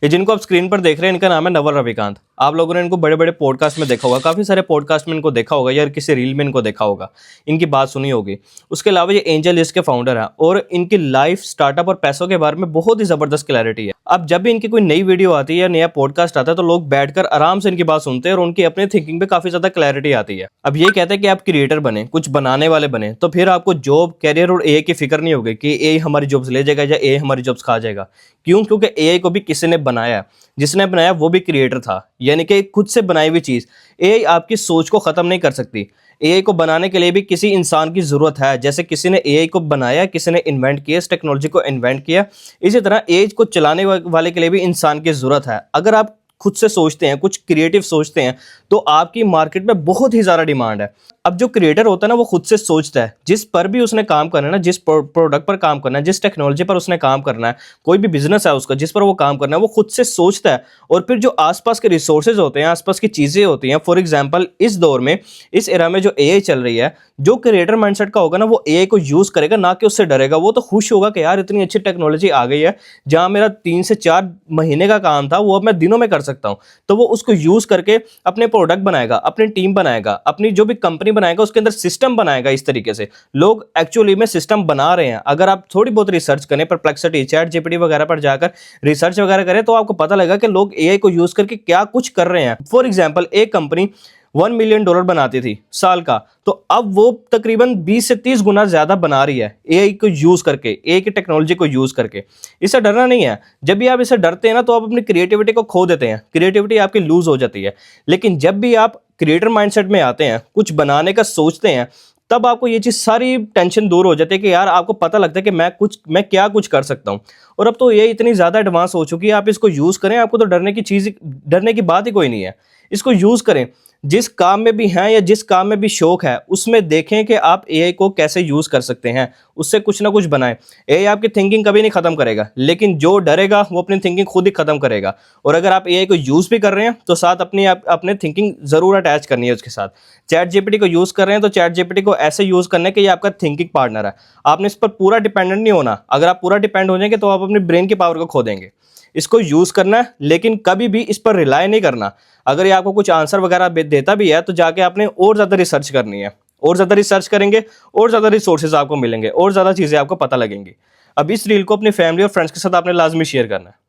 ये जिनको आप स्क्रीन पर देख रहे हैं इनका नाम है नवल रविकांत। आप लोगों ने इनको बड़े बड़े पॉडकास्ट में देखा होगा, काफ़ी सारे पॉडकास्ट में इनको देखा होगा या किसी रील में इनको देखा होगा, इनकी बात सुनी होगी। उसके अलावा ये एंजल लिस्ट के फाउंडर हैं और इनकी लाइफ, स्टार्टअप और पैसों के बारे में बहुत ही ज़बरदस्त क्लैरिटी है। अब जब भी इनकी कोई नई वीडियो आती है या नया पॉडकास्ट आता है तो लोग बैठकर आराम से इनकी बात सुनते हैं और उनकी अपनी थिंकिंग पे काफ़ी ज़्यादा क्लैरिटी आती है। अब ये कहते हैं कि आप क्रिएटर बने, कुछ बनाने वाले बने, तो फिर आपको जॉब, कैरियर और एआई की फिक्र नहीं होगी कि एआई हमारी जॉब्स ले जाएगा या एआई हमारी जॉब्स खा जाएगा। क्यों? क्योंकि एआई को भी किसी ने बनाया, जिसने बनाया वो भी क्रिएटर था, यानी कि खुद से बनाई हुई चीज़। एआई आपकी सोच को ख़त्म नहीं कर सकती। एआई को बनाने के लिए भी किसी इंसान की ज़रूरत है। जैसे किसी ने एआई को बनाया, किसी ने इन्वेंट किया, इस टेक्नोलॉजी को इन्वेंट किया, इसी तरह एआई को चलाने वाले के लिए भी इंसान की ज़रूरत है। अगर आप खुद से सोचते हैं, कुछ क्रिएटिव सोचते हैं, तो आपकी मार्केट में बहुत ही ज़्यादा डिमांड है। अब जो क्रिएटर होता है ना, वो खुद से सोचता है, जिस पर भी उसने काम करना है ना, जिस प्रोडक्ट पर काम करना है, जिस टेक्नोलॉजी पर उसने काम करना है, कोई भी बिजनेस है उसका जिस पर वो काम करना है, वो खुद से सोचता है। और फिर जो आसपास के रिसोर्सेज होते हैं, आसपास की चीज़ें होती हैं, फॉर एग्जाम्पल इस दौर में, इस एरा में जो एआई चल रही है, जो क्रिएटर माइंडसेट का होगा ना, वो एआई को यूज़ करेगा, ना कि उससे डरेगा। वो तो खुश होगा कि यार इतनी अच्छी टेक्नोलॉजी आ गई है, जहाँ मेरा 3 से 4 महीने का काम था वो अब मैं दिनों में कर सकता हूँ। तो वो उसको यूज़ करके अपने प्रोडक्ट बनाएगा, अपनी टीम बनाएगा, अपनी जो भी कंपनी बनाएगा उसके अंदर सिस्टम बनाएगा। इस तरीके से लोग एक्चुअली में सिस्टम बना रहे हैं। अगर आप थोड़ी बहुत रिसर्च करें, परप्लेक्सिटी, चैट जीपीटी वगैरह पर जाकर रिसर्च वगैरह करें, तो आपको पता लगेगा कि लोग एआई को यूज़ करके क्या कुछ कर रहे हैं। फॉर एग्जाम्पल एक कंपनी $1 मिलियन बनाती थी साल का, तो अब वो तकरीबन 20 से 30 गुना ज्यादा बना रही है एआई को यूज करके, एआई की टेक्नोलॉजी को यूज करके। इससे डरना नहीं है। जब भी आप इससे डरते हैं ना, तो आप अपनी क्रिएटिविटी को खो देते हैं, क्रिएटिविटी आपकी लूज हो जाती है। लेकिन जब भी आप क्रिएटर माइंडसेट में आते हैं, कुछ बनाने का सोचते हैं, तब आपको ये चीज़ सारी टेंशन दूर हो जाती है कि यार आपको पता लगता है कि मैं क्या कुछ कर सकता हूँ। और अब तो ये इतनी ज़्यादा एडवांस हो चुकी है, आप इसको यूज़ करें, आपको तो डरने की बात ही कोई नहीं है। इसको यूज़ करें, जिस काम में भी हैं या जिस काम में भी शौक है, उसमें देखें कि आप एआई को कैसे यूज़ कर सकते हैं, उससे कुछ ना कुछ बनाएं। एआई आपकी थिंकिंग कभी नहीं ख़त्म करेगा, लेकिन जो डरेगा वो अपनी थिंकिंग खुद ही ख़त्म करेगा। और अगर आप एआई को यूज़ भी कर रहे हैं, तो साथ अपने थिंकिंग ज़रूर अटैच करनी है उसके साथ। चैट जीपीटी को यूज़ कर रहे हैं, तो चैट जीपीटी को ऐसे यूज़ करना है कि ये आपका थिंकिंग पार्टनर है। आपने इस पर पूरा डिपेंडेंट नहीं होना। अगर आप पूरा डिपेंड हो जाएंगे तो आप अपनी ब्रेन की पावर को खो देंगे। इसको यूज़ करना है, लेकिन कभी भी इस पर रिलाय नहीं करना। अगर ये आपको कुछ आंसर वगैरह देता भी है, तो जाके आपने और ज़्यादा रिसर्च करनी है। और ज़्यादा रिसर्च करेंगे, और ज़्यादा रिसोर्सेज आपको मिलेंगे, और ज़्यादा चीज़ें आपको पता लगेंगी। अब इस रील को अपनी फैमिली और फ्रेंड्स के साथ आपने लाजमी शेयर करना है।